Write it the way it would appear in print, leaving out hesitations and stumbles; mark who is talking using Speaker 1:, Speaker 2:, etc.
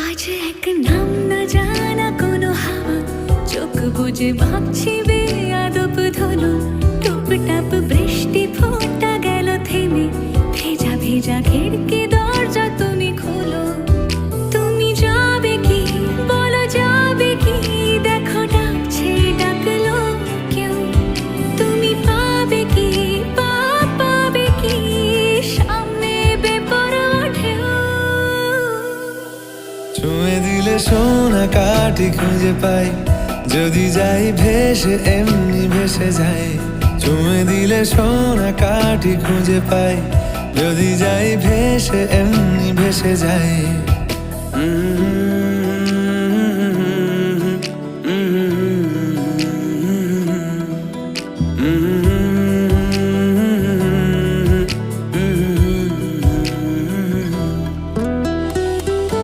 Speaker 1: আজ এক নাম না জানা কোনো হাওয়া চোখ বুজে ভাবছি বেয়াদব ধনু টুপটাপ বৃষ্টি ফোঁটা গেল থেমে ভেজা ভেজা খিড়কি দরজা তুমি খোলো তুমি যাবে কি বলো যাবে কি দেখো ডাকছে ডাকলো কেউ তুমি পাবে কি পাবে কি সামনে বেপরোয়া ঢেউ
Speaker 2: ছুঁয়ে দিলে সোনা কাঠি খুঁজে পাই যদি যাই ভেসে এমনি ভেসে যাই ছুঁয়ে দিলে সোনা কাঠি খুঁজে পাই যদি যাই ভেসে এমনি ভেসে যাই